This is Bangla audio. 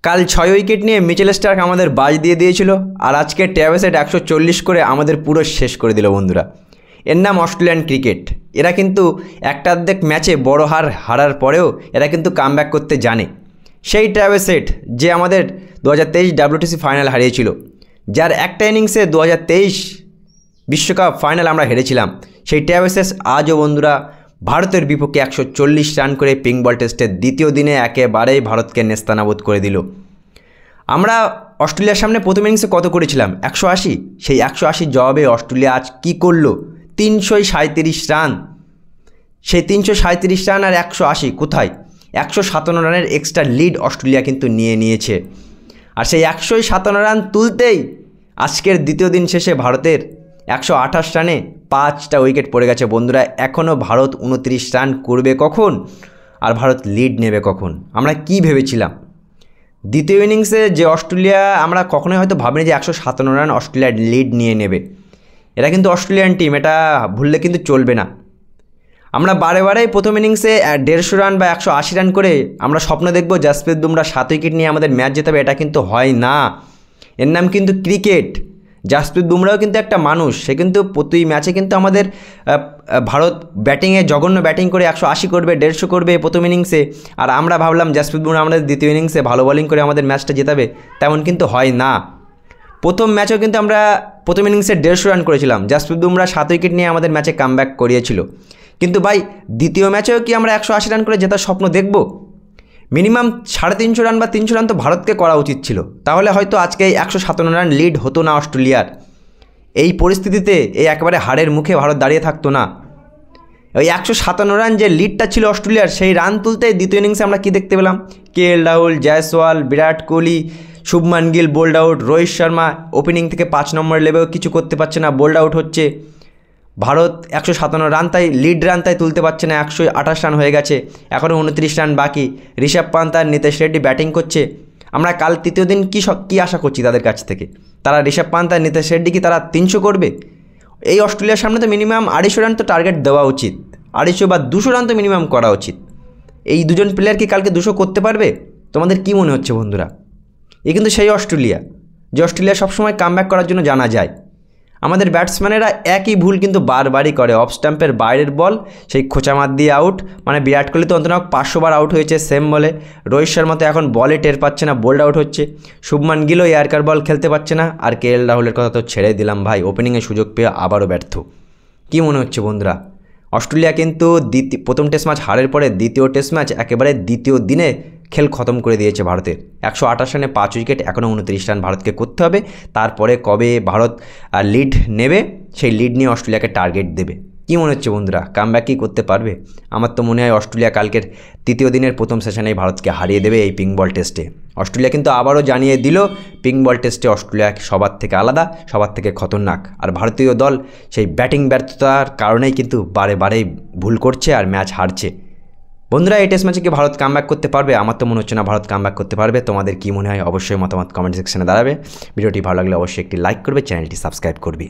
কাল 6 উইকেট নিয়ে মিচেল স্টার্ক আমাদের বাজ দিয়ে দিয়েছিল, আর আজকে ট্র্যাভিস হেড 140 করে আমাদের পুরো শেষ করে দিল বন্ধুরা। এর নাম অস্ট্রেলিয়ান ক্রিকেট। এরা কিন্তু একটা অর্ধেক ম্যাচে বড় হারার পরেও এরা কিন্তু কামব্যাক করতে জানে। সেই ট্র্যাভিস হেড যে আমাদের 2023 WTC ফাইনাল হারিয়েছিল, যার একটা ইনিংসে 2023 বিশ্বকাপ ফাইনাল আমরা হেরেছিলাম, সেই ট্র্যাভিস হেড আজও বন্ধুরা ভারতের বিপক্ষে 140 রান করে পিঙ্ক বল টেস্টের দ্বিতীয় দিনে একেবারেই ভারতকে নেস্তানাবুদ করে দিল। আমরা অস্ট্রেলিয়ার সামনে প্রথম ইনিংসে কত করেছিলাম? 180। সেই 180 জবাবে অস্ট্রেলিয়া আজ কী করলো? 337 রান। সেই 337 রান আর 180 কোথায়? 157 রানের এক্সট্রা লিড অস্ট্রেলিয়া কিন্তু নিয়েছে। আর সেই 157 রান তুলতেই আজকের দ্বিতীয় দিন শেষে ভারতের 128 রানে 5টা উইকেট পড়ে গেছে বন্ধুরা। এখনও ভারত 29 রান করবে কখন? আর ভারত লিড নেবে কখন? আমরা কি ভেবেছিলাম দ্বিতীয় ইনিংসে যে অস্ট্রেলিয়া, আমরা কখনোই হয়তো ভাবিনি যে 157 রান অস্ট্রেলিয়ার লিড নিয়ে নেবে। এরা কিন্তু অস্ট্রেলিয়ান টিম, এটা ভুললে কিন্তু চলবে না। আমরা বারে প্রথম ইনিংসে 150 রান বা 180 রান করে আমরা স্বপ্ন দেখব জাসপ্রীত বুমরা 7 উইকেট নিয়ে আমাদের ম্যাচ জেতাবে। এটা কিন্তু হয় না। এর নাম কিন্তু ক্রিকেট। জাসপ্রীত বুমরাও কিন্তু একটা মানুষ, সে কিন্তু প্রতি ম্যাচে কিন্তু আমাদের ভারত ব্যাটিংয়ে জঘন্য ব্যাটিং করে 180 করবে, 150 করবে প্রথম ইনিংসে, আর আমরা ভাবলাম জাসপ্রীত বুমরা আমাদের দ্বিতীয় ইনিংসে ভালো বোলিং করে আমাদের ম্যাচটা জেতাবে। তেমন কিন্তু হয় না। প্রথম ম্যাচেও কিন্তু আমরা প্রথম ইনিংসে 150 রান করেছিলাম, জাসপ্রীত বুমরা 7 উইকেট নিয়ে আমাদের ম্যাচে কামব্যাক করিয়েছিল। কিন্তু ভাই দ্বিতীয় ম্যাচেও কি আমরা 180 রান করে জেতার স্বপ্ন দেখব? মিনিমাম 350 রান বা 300 রান তো ভারতকে করা উচিত ছিল, তাহলে হয়তো আজকে 157 রান লিড হতো না অস্ট্রেলিয়ার। এই পরিস্থিতিতে এই একেবারে হারের মুখে ভারত দাঁড়িয়ে থাকতো না। ওই 157 রান যে লিডটা ছিল অস্ট্রেলিয়ার, সেই রান তুলতে দ্বিতীয় ইনিংসে আমরা কি দেখতে পেলাম? KL Rahul, Jaiswal, Virat Kohli, Shubman Gill bowled out, Rohit Sharma opening থেকে 5 নম্বর লেভেল কিছু করতে পারছে না, বোল্ড আউট হচ্ছে। ভারত 157 রান তাই লিড রান তাই তুলতে পারছে না, 128 রান হয়ে গেছে, এখনও 29 রান বাকি। ঋষভ পান্ত আর নিতেশ রেড্ডি ব্যাটিং করছে। আমরা কাল তৃতীয় দিন কী আশা করছি তাদের কাছ থেকে? তারা ঋষভ পান্ত আর নিতেশ রেড্ডি কি তারা 300 করবে? এই অস্ট্রেলিয়ার সামনে তো মিনিমাম 250 রান তো টার্গেট দেওয়া উচিত, 250 বা 200 রান তো মিনিমাম করা উচিত। এই দুজন প্লেয়ার কি কালকে 200 করতে পারবে? তোমাদের কি মনে হচ্ছে বন্ধুরা? এ কিন্তু সেই অস্ট্রেলিয়া যে অস্ট্রেলিয়া সবসময় কামব্যাক করার জন্য জানা যায়। আমাদের ব্যাটসম্যানেরা একই ভুল কিন্তু বারবারই করে। অফ স্টাম্পের বাইরের বল সেই খোঁচামার দিয়ে আউট, মানে বিরাট কোহলি তো অন্তত 500 বার আউট হয়েছে সেম বলে। রোহিত শর্মা তো এখন বলে টের পাচ্ছে না, বোল্ড আউট হচ্ছে। শুভমান গিলও এয়ারকার বল খেলতে পারছে না। আর KL রাহুলের কথা তো ছেড়ে দিলাম ভাই, ওপেনিংয়ে সুযোগ পেয়ে আবারও ব্যর্থ। কী মনে হচ্ছে বন্ধুরা? অস্ট্রেলিয়া কিন্তু প্রথম টেস্ট ম্যাচ হারের পরে দ্বিতীয় টেস্ট ম্যাচ একেবারে দ্বিতীয় দিনে খেল খতম করে দিয়েছে ভারতের। 128 রানে 5 উইকেট, এখনও 29 রান ভারতকে করতে হবে। তারপরে কবে ভারত লিড নেবে, সেই লিড নিয়ে অস্ট্রেলিয়াকে টার্গেট দেবে। কী মনে হচ্ছে বন্ধুরা? কামব্যাক কি করতে পারবে? আমার তো মনে হয় অস্ট্রেলিয়া কালকের তৃতীয় দিনের প্রথম সেশনেই ভারতকে হারিয়ে দেবে এই পিঙ্ক বল টেস্টে। অস্ট্রেলিয়া কিন্তু আবারও জানিয়ে দিল পিঙ্ক বল টেস্টে অস্ট্রেলিয়া সবার থেকে আলাদা, সবার থেকে খতরনাক। আর ভারতীয় দল সেই ব্যাটিং ব্যর্থতার কারণেই কিন্তু বারে ভুল করছে আর ম্যাচ হারছে। বন্ধুরা, এই টেস্ট ম্যাচে কি ভারত কামব্যাক করতে পারবে? আমার তো মনে হচ্ছে না ভারত কামব্যাক করতে পারবে। তোমাদের কি মনে হয়? অবশ্যই মতামত কমেন্ট সেকশনে দাঁড়াবে। ভিডিওটি ভালো লাগলে অবশ্যই একটি লাইক করবে, চ্যানেলটি সাবস্ক্রাইব করবে।